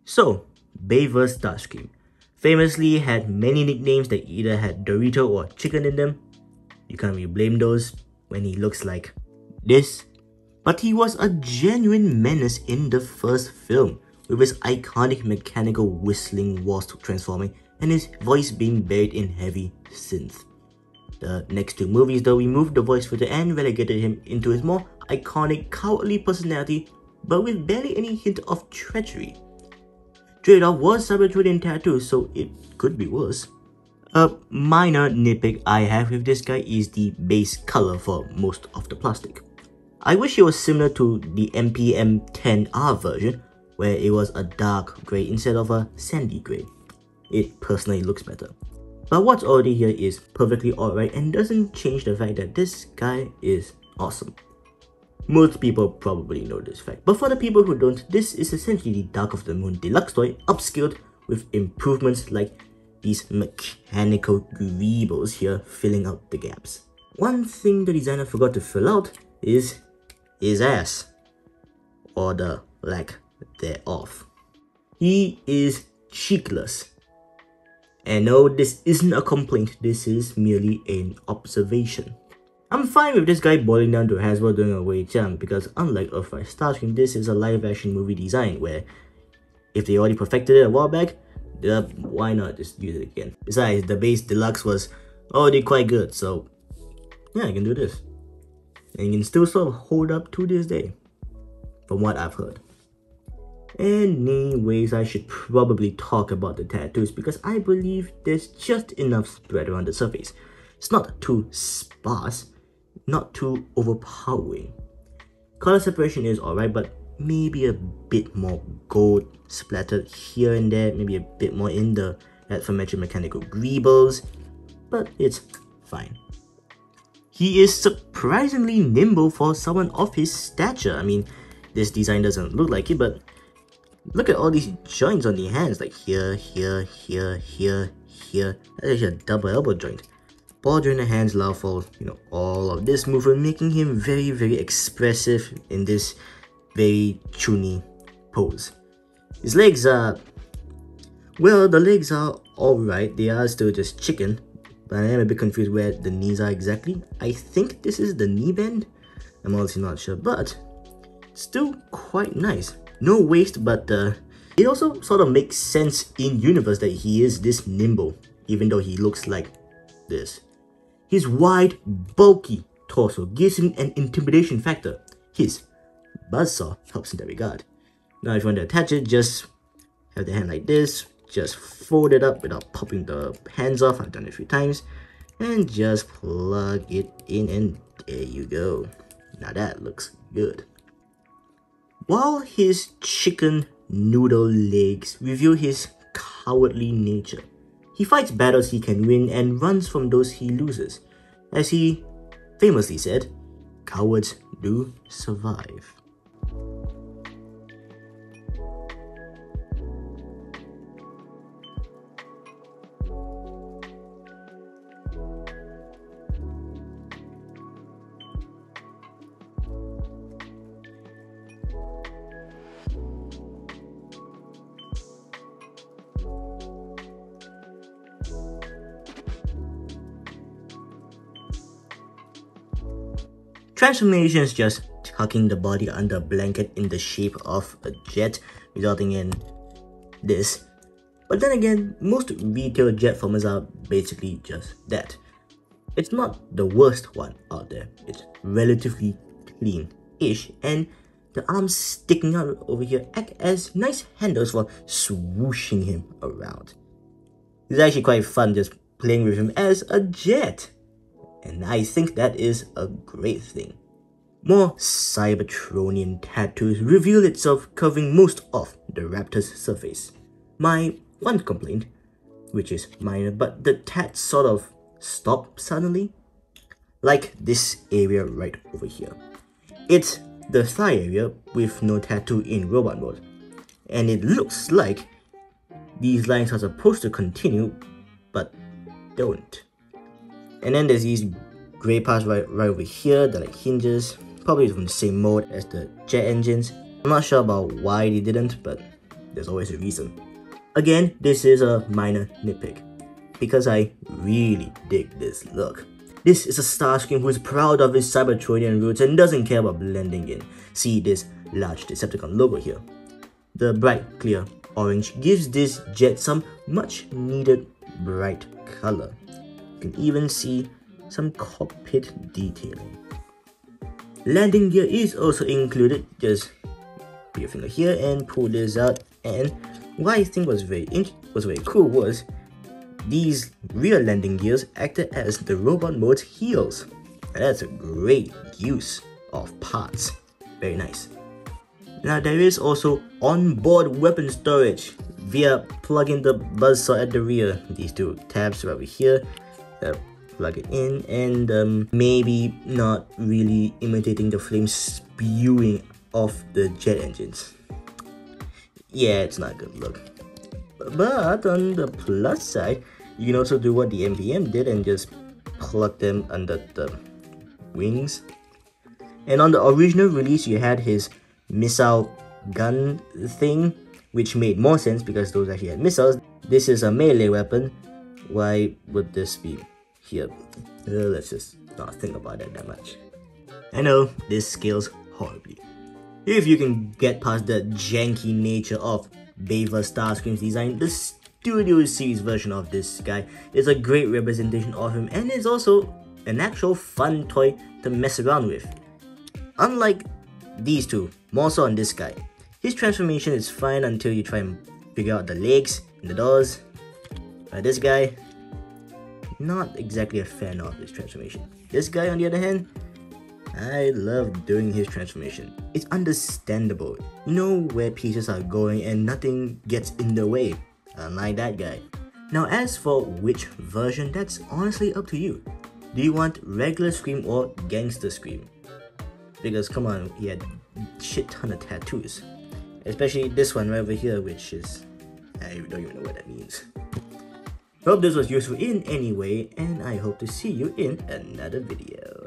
So, Baver's Starscream famously had many nicknames that either had Dorito or chicken in them. You can't really blame those when he looks like this. But he was a genuine menace in the first film, with his iconic mechanical whistling whilst transforming and his voice being buried in heavy synth. The next two movies though removed the voice filter and relegated him into his more iconic cowardly personality, but with barely any hint of treachery. Trade-off was Cybertruth in tattoo, so it could be worse. A minor nitpick I have with this guy is the base color for most of the plastic. I wish it was similar to the MPM-10R version, where it was a dark grey instead of a sandy grey. It personally looks better. But what's already here is perfectly alright and doesn't change the fact that this guy is awesome. Most people probably know this fact, but for the people who don't, this is essentially the Dark of the Moon deluxe toy upscaled with improvements like these mechanical greebles here filling out the gaps. One thing the designer forgot to fill out is his ass, or the lack thereof. He is cheekless. And no, this isn't a complaint, this is merely an observation. I'm fine with this guy boiling down to Hasbro doing a Wei Jiang because unlike Earthrise Starscream, this is a live action movie design where if they already perfected it a while back, why not just use it again? Besides, the base deluxe was already quite good, so yeah, I can do this. And you can still sort of hold up to this day, from what I've heard. Anyways, I should probably talk about the tattoos because I believe there's just enough spread around the surface. It's not too sparse, not too overpowering. Color separation is alright, but maybe a bit more gold splattered here and there, maybe a bit more in the aforementioned mechanical greebles, but it's fine. He is surprisingly nimble for someone of his stature. I mean, this design doesn't look like it, but look at all these joints on the hands, like here, here, here, here, here. That's actually a double elbow joint. Ball joint the hands allow for, all of this movement, making him very, very expressive in this very chuny pose. His legs are, well, the legs are alright. They are still just chicken, but I am a bit confused where the knees are exactly. I think this is the knee bend. I'm honestly not sure, but still quite nice. No waist, but it also sort of makes sense in universe that he is this nimble, even though he looks like this. His wide, bulky torso gives him an intimidation factor. His buzzsaw helps in that regard. Now if you want to attach it, just have the hand like this, just fold it up without popping the hands off. I've done it a few times. And just plug it in and there you go. Now that looks good. While his chicken noodle legs reveal his cowardly nature, he fights battles he can win and runs from those he loses. As he famously said, cowards do survive. Transformation is just tucking the body under a blanket in the shape of a jet, resulting in this. But then again, most retail jet formers are basically just that. It's not the worst one out there. It's relatively clean-ish, and the arms sticking out over here act as nice handles for swooshing him around. It's actually quite fun just playing with him as a jet. And I think that is a great thing. More Cybertronian tattoos reveal itself covering most of the raptor's surface. My one complaint, which is minor, but the tats sort of stop suddenly. Like this area right over here. It's the thigh area with no tattoo in robot mode. And it looks like these lines are supposed to continue, but don't. And then there's these grey parts right over here that like hinges, probably from the same mode as the jet engines. I'm not sure about why they didn't, but there's always a reason. Again, this is a minor nitpick, because I really dig this look. This is a Starscream who is proud of his Cybertronian roots and doesn't care about blending in. See this large Decepticon logo here. The bright, clear orange gives this jet some much needed bright color. You can even see some cockpit detailing. Landing gear is also included. Just put your finger here and pull this out. And what I think was very cool was these rear landing gears acted as the robot mode's heels. And that's a great use of parts. Very nice. Now there is also onboard weapon storage via plugging the buzzsaw at the rear. These two tabs right over here. Plug it in, and maybe not really imitating the flames spewing off the jet engines. Yeah, it's not a good look. But on the plus side, you can also do what the MVM did and just plug them under the wings. And on the original release, you had his missile gun thing, which made more sense because those actually had missiles. This is a melee weapon. Why would this be here? Let's just not think about that much. I know this scales horribly. If you can get past the janky nature of Beaver Starscream's design, the Studio Series version of this guy is a great representation of him and is also an actual fun toy to mess around with. Unlike these two, more so on this guy. His transformation is fine until you try and figure out the legs and the doors. This guy, not exactly a fan of this transformation. This guy, on the other hand, I love doing his transformation. It's understandable. You know where pieces are going and nothing gets in the way. Unlike that guy. Now as for which version, that's honestly up to you. Do you want regular Scream or Gangster Scream? Because come on, he had a shit ton of tattoos. Especially this one right over here, which is... I don't even know what that means. Hope this was useful in any way, and I hope to see you in another video.